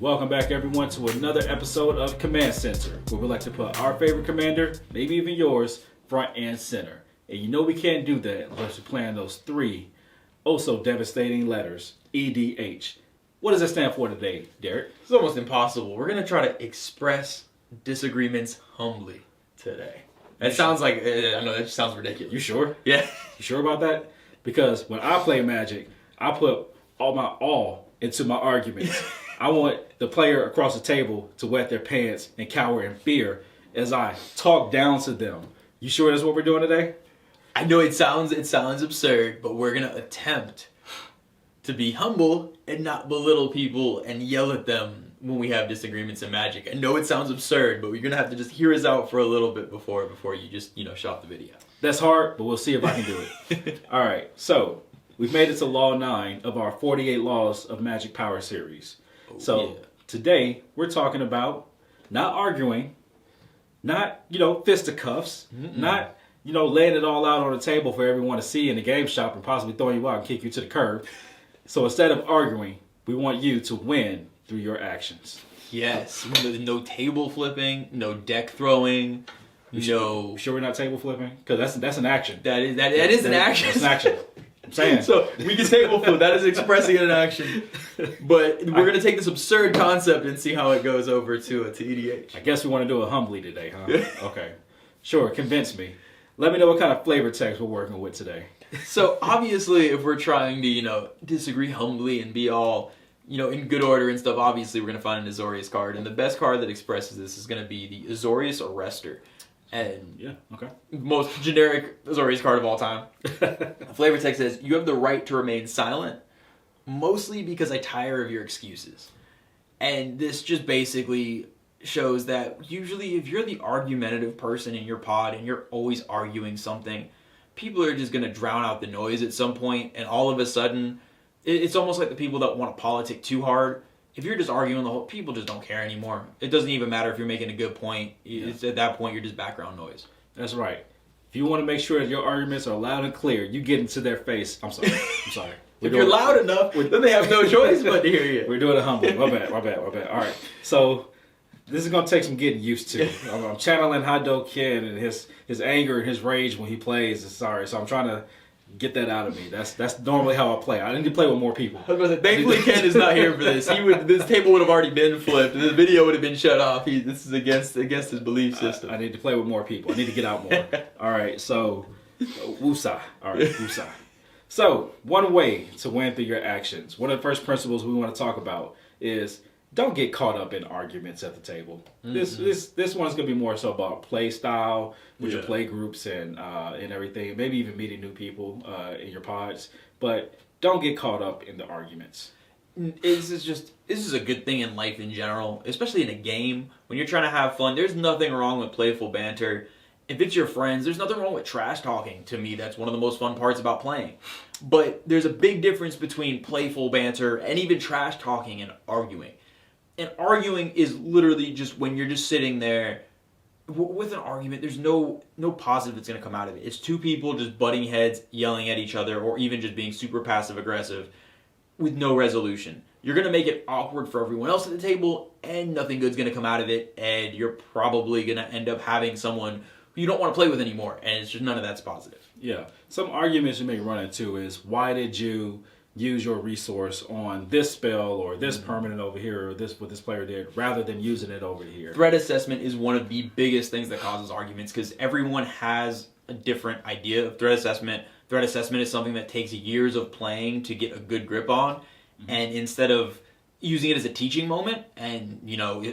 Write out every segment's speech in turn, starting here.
Welcome back everyone to another episode of Command Center, where we like to put our favorite commander, maybe even yours, front and center. And you know we can't do that unless we're playing those three so devastating letters, EDH. What does that stand for today, Derek? It's almost impossible. We're going to try to express disagreements humbly today. That sounds like, I know that just sounds ridiculous. You sure? Yeah. You sure about that? Because when I play Magic, I put all my all into my arguments. I want the player across the table to wet their pants and cower in fear as I talk down to them. You sure that's what we're doing today? I know it sounds absurd, but we're going to attempt to be humble and not belittle people and yell at them when we have disagreements in Magic. I know it sounds absurd, but you're going to have to just hear us out for a little bit before you just, shut off the video. That's hard, but we'll see if I can do it. All right, so we've made it to Law 9 of our 48 Laws of Magic Power series. Today we're talking about not arguing, not, fisticuffs, not, laying it all out on the table for everyone to see in the game shop and possibly throwing you out and kick you to the curb. So instead of arguing, we want you to win through your actions. Yes. No table flipping, no deck throwing, Sure we're not table flipping? Because that's an action. That is an action. That's an action. I'm saying. So we can table flip. That is expressing an action. But we're going to take this absurd concept and see how it goes over to EDH. I guess we want to do it humbly today, huh? Okay. Sure, convince me. Let me know what kind of flavor text we're working with today. So obviously, if we're trying to, disagree humbly and be all, in good order and stuff, obviously we're going to find an Azorius card. And the best card that expresses this is going to be the Azorius Arrestor. And yeah, okay. Most generic Azorius card of all time. The flavor text says, you have the right to remain silent, mostly because I tire of your excuses. And this just basically shows that usually if you're the argumentative person in your pod and you're always arguing something, people are just going to drown out the noise at some point, and all of a sudden, it's almost like the people that want to politic too hard. If you're just arguing the whole, people just don't care anymore. It doesn't even matter if you're making a good point. It's at that point, you're just background noise. That's right. If you want to make sure that your arguments are loud and clear, you get into their face. I'm sorry. If you're loud enough, then they have no choice but to hear you. We're doing it humbly. My bad. All right. So this is going to take some getting used to. I'm channeling Hado Ken and his anger and his rage when he plays. Sorry. So I'm trying to get that out of me. That's normally how I play. I need to play with more people. I was going to say, thankfully Ken is not here for this. This table would have already been flipped. This video would have been shut off. This is against his belief system. I need to play with more people. I need to get out more. All right, so woosah. All right, woosah. So one way to win through your actions. One of the first principles we want to talk about is don't get caught up in arguments at the table. Mm-hmm. This one's gonna be more so about play style with your play groups and everything. Maybe even meeting new people in your pods. But don't get caught up in the arguments. This is a good thing in life in general, especially in a game when you're trying to have fun. There's nothing wrong with playful banter. If it's your friends, there's nothing wrong with trash talking. To me, that's one of the most fun parts about playing. But there's a big difference between playful banter and even trash talking and arguing. And arguing is literally just when you're just sitting there with an argument. There's no positive that's going to come out of it. It's two people just butting heads, yelling at each other, or even just being super passive aggressive with no resolution. You're going to make it awkward for everyone else at the table, and nothing good's going to come out of it. And you're probably going to end up having someone who you don't want to play with anymore. And it's just none of that's positive. Yeah. Some arguments you may run into is, why did you use your resource on this spell or this permanent over here or what this player did rather than using it over here? Threat assessment is one of the biggest things that causes arguments because everyone has a different idea of threat assessment. Threat assessment is something that takes years of playing to get a good grip on. Mm-hmm. And instead of using it as a teaching moment and,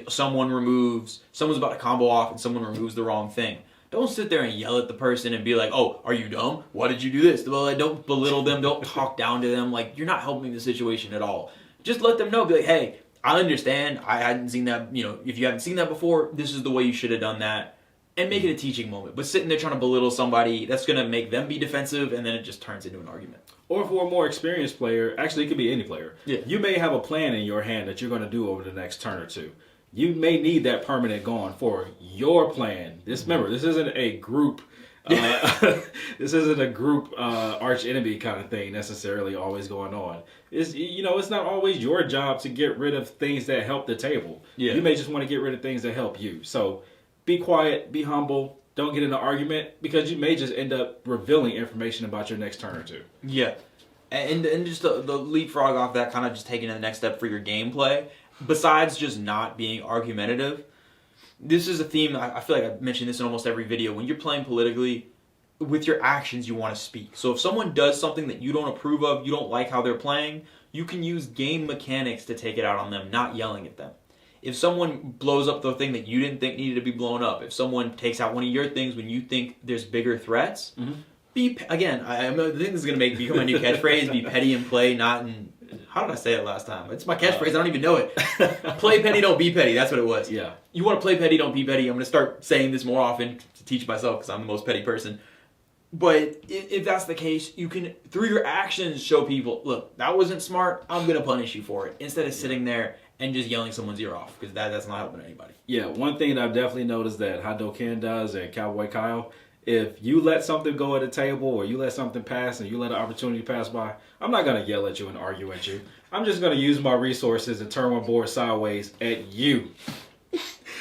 someone's about to combo off and someone removes the wrong thing, don't sit there and yell at the person and be like, oh, are you dumb? Why did you do this? Well, don't belittle them. Don't talk down to them. Like, you're not helping the situation at all. Just let them know. Be like, hey, I understand. I hadn't seen that. If you haven't seen that before, this is the way you should have done that. And make it a teaching moment. But sitting there trying to belittle somebody, that's going to make them be defensive, and then it just turns into an argument. Or for a more experienced player, actually it could be any player. Yeah. You may have a plan in your hand that you're going to do over the next turn or two. You may need that permanent gone for your plan. Remember, this isn't a group This isn't a group arch enemy kind of thing necessarily always going on. It's not always your job to get rid of things that help the table. Yeah. You may just want to get rid of things that help you. So be quiet, be humble, don't get in an argument, because you may just end up revealing information about your next turn or two. Yeah. And just the leapfrog off that, kind of just taking the next step for your gameplay, besides just not being argumentative, this is a theme, I feel like I've mentioned this in almost every video. When you're playing politically, with your actions you want to speak. So if someone does something that you don't approve of, you don't like how they're playing, you can use game mechanics to take it out on them, not yelling at them. If someone blows up the thing that you didn't think needed to be blown up, if someone takes out one of your things when you think there's bigger threats, again, I think this is going to become a new catchphrase, be petty in play, not in... How did I say it last time? It's my catchphrase, I don't even know it. Play petty, don't be petty, that's what it was. Yeah. You want to play petty, don't be petty. I'm going to start saying this more often to teach myself because I'm the most petty person. But if that's the case, you can, through your actions, show people, look, that wasn't smart, I'm going to punish you for it. Instead of sitting there and just yelling someone's ear off, because that's not helping anybody. Yeah, one thing that I've definitely noticed that Hadoken does and Cowboy Kyle, if you let something go at a table or you let something pass and you let an opportunity pass by, I'm not going to yell at you and argue at you. I'm just going to use my resources and turn my board sideways at you.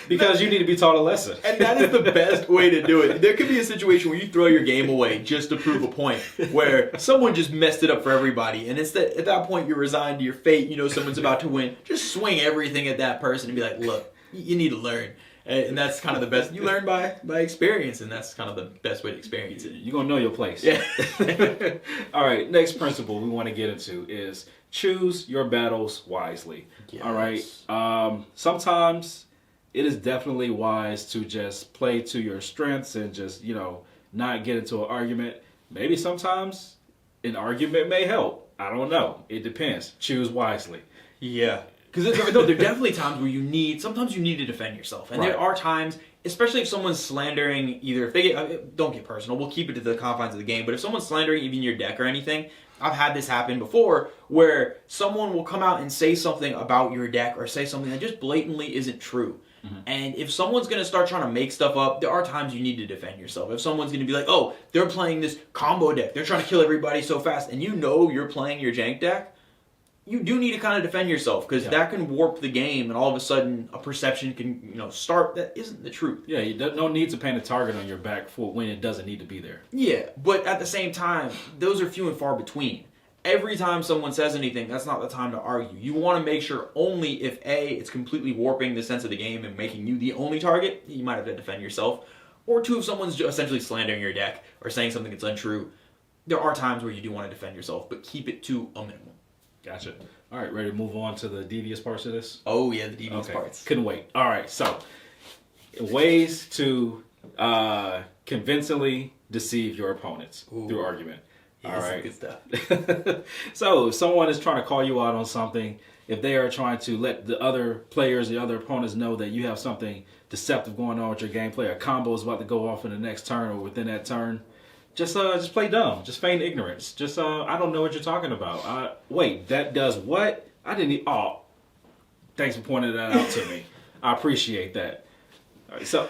Because you need to be taught a lesson. And that is the best way to do it. There could be a situation where you throw your game away just to prove a point, where someone just messed it up for everybody. And instead, at that point, you're resigned to your fate. You know someone's about to win. Just swing everything at that person and be like, look, you need to learn. And that's kind of the best. You learn by experience, and that's kind of the best way to experience it. You're going to know your place. Yeah. All right, next principle we want to get into is choose your battles wisely. Yes. All right. Sometimes it is definitely wise to just play to your strengths and just, not get into an argument. Maybe sometimes an argument may help. I don't know. It depends. Choose wisely. Yeah. Because there are definitely times where sometimes you need to defend yourself. And There are times, especially if someone's slandering if they don't get personal, we'll keep it to the confines of the game, but if someone's slandering even your deck or anything, I've had this happen before where someone will come out and say something about your deck or say something that just blatantly isn't true. And if someone's going to start trying to make stuff up, there are times you need to defend yourself. If someone's going to be like, oh, they're playing this combo deck, they're trying to kill everybody so fast, and you're playing your jank deck, you do need to kind of defend yourself, because that can warp the game, and all of a sudden a perception can start that isn't the truth. Yeah, you don't need to paint a target on your back for when it doesn't need to be there. Yeah, but at the same time, those are few and far between. Every time someone says anything, that's not the time to argue. You want to make sure only if A, it's completely warping the sense of the game and making you the only target, you might have to defend yourself, or two, if someone's essentially slandering your deck or saying something that's untrue, there are times where you do want to defend yourself, but keep it to a minimum. Gotcha. All right, ready to move on to the devious parts of this? Oh, yeah, the devious parts. Couldn't wait. All right, so ways to convincingly deceive your opponents through argument. Yeah, all right. Good stuff. So if someone is trying to call you out on something, if they are trying to let the other players, the other opponents know that you have something deceptive going on with your gameplay, a combo is about to go off in the next turn or within that turn, just play dumb. Just feign ignorance. I don't know what you're talking about. Wait, that does what? I didn't. Thanks for pointing that out to me. I appreciate that. All right, so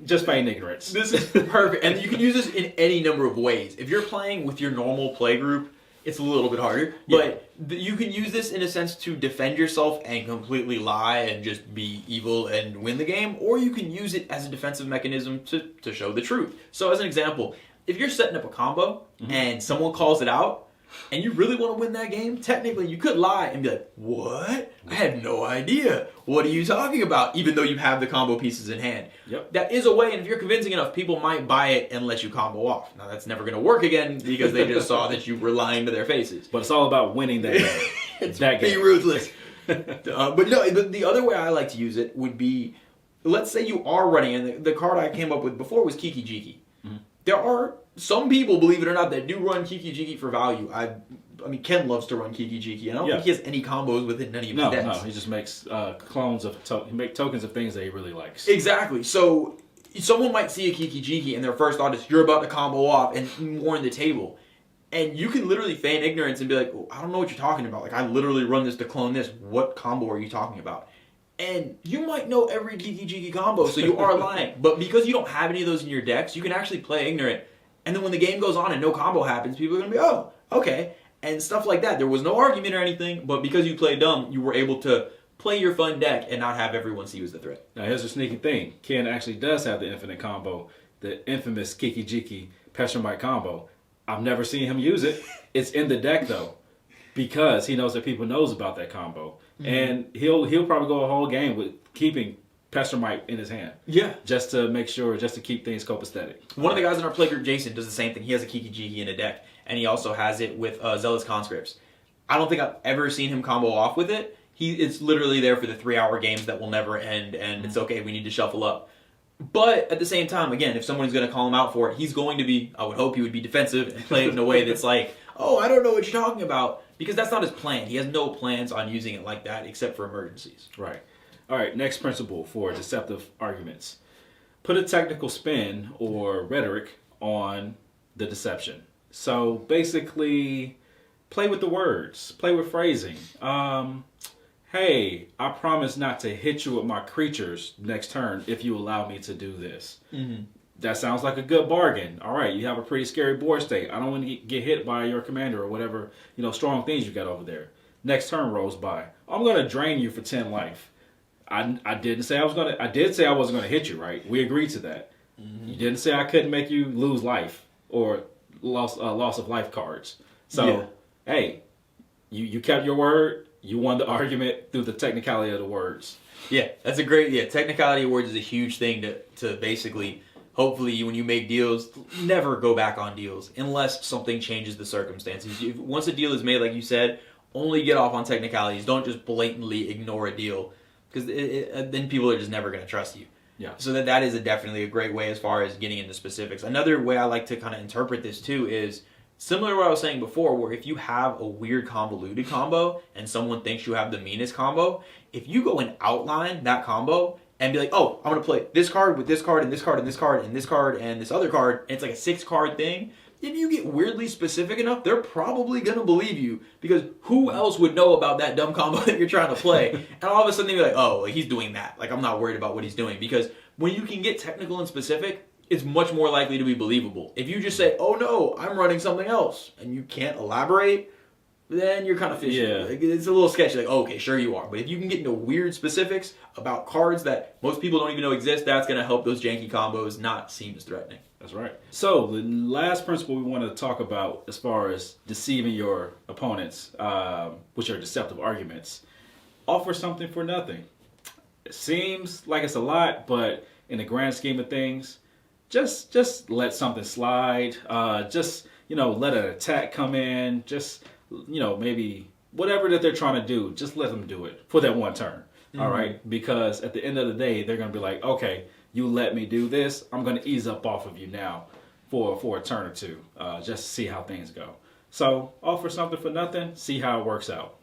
just feign ignorance. This is perfect, and you can use this in any number of ways. If you're playing with your normal play group, it's a little bit harder, but you can use this in a sense to defend yourself and completely lie and just be evil and win the game, or you can use it as a defensive mechanism to show the truth. So as an example, if you're setting up a combo and someone calls it out, and you really want to win that game, technically you could lie and be like, what? I had no idea. What are you talking about? Even though you have the combo pieces in hand. Yep. That is a way, and if you're convincing enough, people might buy it and let you combo off. Now that's never going to work again because they just saw that you were lying to their faces. But it's all about winning that game. Be ruthless. But the other way I like to use it would be, let's say you are running, and the card I came up with before was Kiki Jiki. There are some people, believe it or not, that do run Kiki Jiki for value. I mean, Ken loves to run Kiki Jiki, and I don't think he has any combos within any of his decks. No, he just makes clones of tokens of things that he really likes. Exactly. So someone might see a Kiki Jiki, and their first thought is, you're about to combo off and warn the table. And you can literally feign ignorance and be like, I don't know what you're talking about. Like, I literally run this to clone this. What combo are you talking about? And you might know every Geeky Geeky combo, so you are lying. But because you don't have any of those in your decks, you can actually play ignorant. And then when the game goes on and no combo happens, people are going to be, oh, okay. And stuff like that. There was no argument or anything, but because you played dumb, you were able to play your fun deck and not have everyone see you as the threat. Now, here's a sneaky thing. Ken actually does have the infinite combo, the infamous Kiki Jiki Petromite combo. I've never seen him use it. It's in the deck, though, because he knows that people knows about that combo. Mm-hmm. And he'll probably go a whole game with keeping Pestromite in his hand. Yeah. Just to make sure, just to keep things copacetic. One of the guys in our playgroup, Jason, does the same thing. He has a Kiki Jiki in a deck, and he also has it with Zealous Conscripts. I don't think I've ever seen him combo off with it. It's literally there for the 3-hour games that will never end, and it's okay, we need to shuffle up. But at the same time, again, if someone's going to call him out for it, he's going to be, I would hope he would be defensive and play it in a way that's like, oh, I don't know what you're talking about. Because that's not his plan. He has no plans on using it like that except for emergencies. Right. All right, next principle for deceptive arguments. Put a technical spin or rhetoric on the deception. So basically, play with the words. Play with phrasing. Hey, I promise not to hit you with my creatures next turn if you allow me to do this. Mm-hmm. That sounds like a good bargain. All right, you have a pretty scary board state. I don't want to get hit by your commander or whatever, strong things you got over there. Next turn rolls by. I'm going to drain you for 10 life. I didn't say I was going to. I did say I wasn't going to hit you, right? We agreed to that. Mm-hmm. You didn't say I couldn't make you lose life or loss of life cards. So, hey, you kept your word. You won the argument through the technicality of the words. Yeah, that's a great, technicality of words is a huge thing to basically, hopefully when you make deals, never go back on deals unless something changes the circumstances. Once a deal is made, like you said, only get off on technicalities. Don't just blatantly ignore a deal because then people are just never going to trust you. Yeah. So that is definitely a great way as far as getting into specifics. Another way I like to kind of interpret this too is similar to what I was saying before, where if you have a weird convoluted combo and someone thinks you have the meanest combo, if you go and outline that combo and be like, oh, I'm going to play this card with this card and this card and this card and this card and this other card, and it's like a 6-card thing, if you get weirdly specific enough, they're probably going to believe you because who else would know about that dumb combo that you're trying to play? And all of a sudden they'll be like, oh, he's doing that. Like, I'm not worried about what he's doing. Because when you can get technical and specific, it's much more likely to be believable. If you just say, oh no, I'm running something else, and you can't elaborate, then you're kind of fishy. Yeah. Like, it's a little sketchy. Like, oh, okay, sure you are. But if you can get into weird specifics about cards that most people don't even know exist, that's going to help those janky combos not seem as threatening. That's right. So the last principle we want to talk about as far as deceiving your opponents, which are deceptive arguments, offer something for nothing. It seems like it's a lot, but in the grand scheme of things, just let something slide. Just let an attack come in. Just maybe whatever that they're trying to do, just let them do it for that one turn. Mm-hmm. All right, because at the end of the day, they're gonna be like, okay, you let me do this. I'm gonna ease up off of you now for a turn or two, just to see how things go. So offer something for nothing. See how it works out.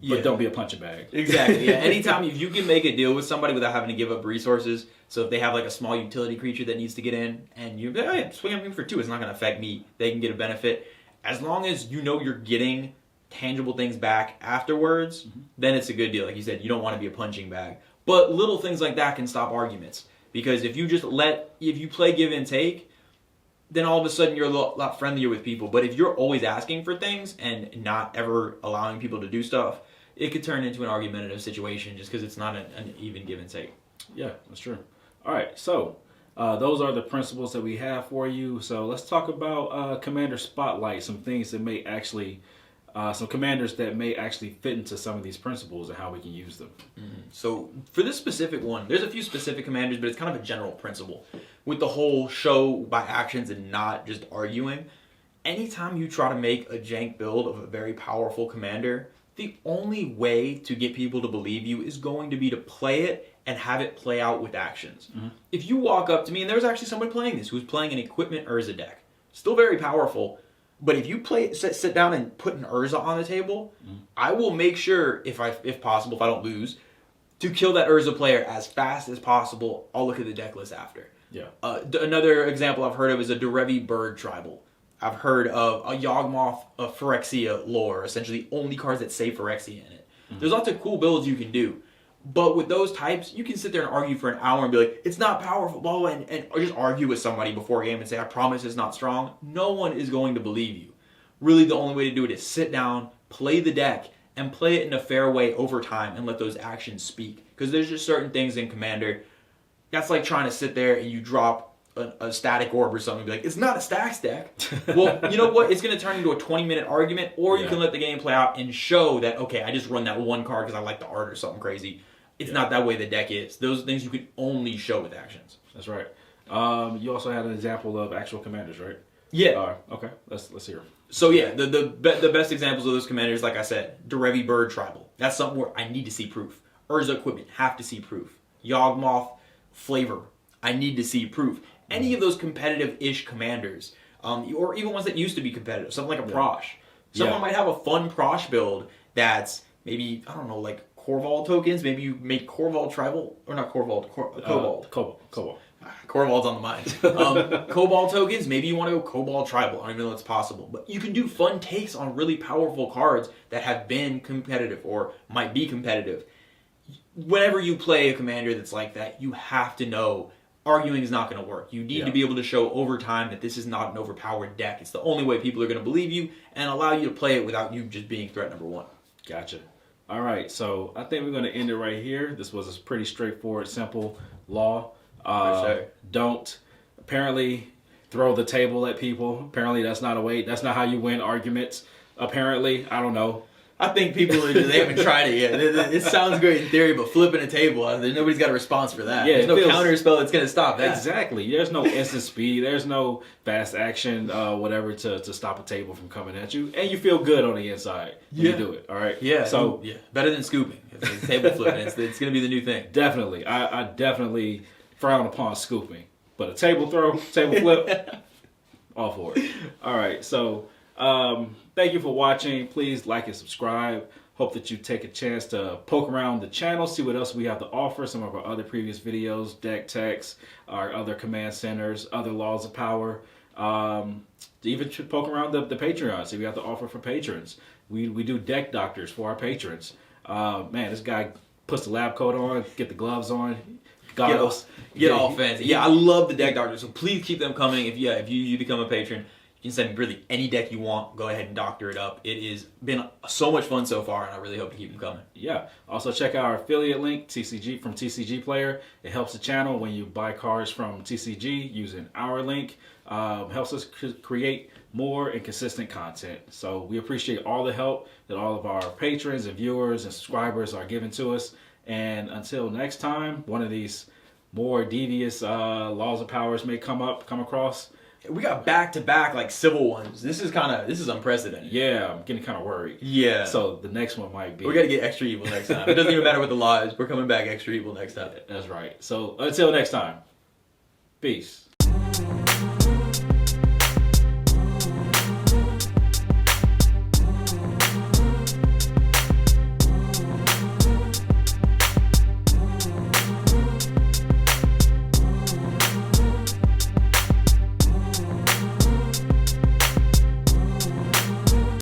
But don't be a punching bag. Exactly. Yeah. Anytime if you can make a deal with somebody without having to give up resources. So if they have like a small utility creature that needs to get in, and you oh yeah, swing them for 2, it's not going to affect me. They can get a benefit as long as you know you're getting tangible things back afterwards. Mm-hmm. Then it's a good deal. Like you said, you don't want to be a punching bag. But little things like that can stop arguments because if you play give and take, then all of a sudden you're a lot friendlier with people. But if you're always asking for things and not ever allowing people to do stuff, it could turn into an argumentative situation just because it's not an even give and take. Yeah, that's true. All right, so those are the principles that we have for you. So let's talk about Commander Spotlight, some things that may actually, some commanders that may actually fit into some of these principles and how we can use them. Mm-hmm. So for this specific one, there's a few specific commanders, but it's kind of a general principle. With the whole show by actions and not just arguing, anytime you try to make a jank build of a very powerful commander, the only way to get people to believe you is going to be to play it and have it play out with actions. Mm-hmm. If you walk up to me, and there's actually somebody playing this who's playing an Equipment Urza deck, still very powerful, but if you sit down and put an Urza on the table, I will make sure, if possible, if I don't lose, to kill that Urza player as fast as possible. I'll look at the deck list after. Yeah. Another example I've heard of is a Derevi Bird Tribal. I've heard of a Yawgmoth Phyrexia lore, essentially only cards that say Phyrexia in it. Mm-hmm. There's lots of cool builds you can do, But with those types, you can sit there and argue for an hour and be like, it's not powerful, blah, blah, or just argue with somebody before a game and say, I promise it's not strong. No one is going to believe you. Really, the only way to do it is sit down, play the deck, and play it in a fair way over time and let those actions speak. Because there's just certain things in Commander, that's like trying to sit there and you drop a static orb or something and be like, it's not a stacks deck. Well, you know what? It's going to turn into a 20-minute argument, or you can let the game play out and show that, okay, I just run that one card because I like the art or something crazy. It's not that way the deck is. Those are things you can only show with actions. That's right. You also had an example of actual commanders, right? Yeah. Okay. Let's hear them. So yeah, the best examples of those commanders, like I said, Derevi Bird Tribal. That's something where I need to see proof. Urza Equipment, have to see proof. Yawgmoth Flavor, I need to see proof. Any of those competitive-ish commanders, or even ones that used to be competitive, something like a Prosh. Someone might have a fun Prosh build that's maybe, I don't know, like Corval tokens. Maybe you make Corval Tribal, or not Corval, Cobalt. Cobalt. Corval's on the mind. Cobalt tokens, maybe you want to go Cobalt Tribal. I don't even know if it's possible. But you can do fun takes on really powerful cards that have been competitive or might be competitive. Whenever you play a commander that's like that, you have to know arguing is not going to work. You need to be able to show over time that this is not an overpowered deck. It's the only way people are going to believe you and allow you to play it without you just being threat number one. Gotcha. All right, so I think we're going to end it right here. This was a pretty straightforward, simple law. Don't apparently throw the table at people. Apparently that's not a way. That's not how you win arguments. Apparently, I don't know. I think people they haven't tried it yet. It sounds great in theory, but flipping a table, nobody's got a response for that. There's no counter spell that's going to stop that. Exactly. There's no instant speed. There's no fast action, whatever, to stop a table from coming at you. And you feel good on the inside when you do it. All right? Yeah. So better than scooping. It's table flipping. It's going to be the new thing. Definitely. I definitely frown upon scooping. But a table throw, table flip, all for it. All right. So... thank you for watching. Please like and subscribe. Hope that you take a chance to poke around the channel, see what else we have to offer, some of our other previous videos, deck techs, our other command centers, other laws of power. Even poke around the Patreon, see what we have to offer for patrons. We do deck doctors for our patrons. Man, this guy puts the lab coat on, get the gloves on, goggles. Get all fancy. Yeah, I love the deck doctors, so please keep them coming. If you become a patron, you can send really any deck you want. Go ahead and doctor it up. It has been so much fun so far, and I really hope to keep them coming. Yeah. Also, check out our affiliate link, TCG from TCG Player. It helps the channel when you buy cards from TCG using our link. Helps us create more and consistent content. So we appreciate all the help that all of our patrons and viewers and subscribers are giving to us. And until next time, one of these more devious laws of powers may come across. We got back-to-back like civil ones. This is unprecedented. Yeah, I'm getting kind of worried. Yeah. So the next one might be. We got to get extra evil next time. It doesn't even matter what the law is. We're coming back extra evil next time. That's right. So until next time, peace.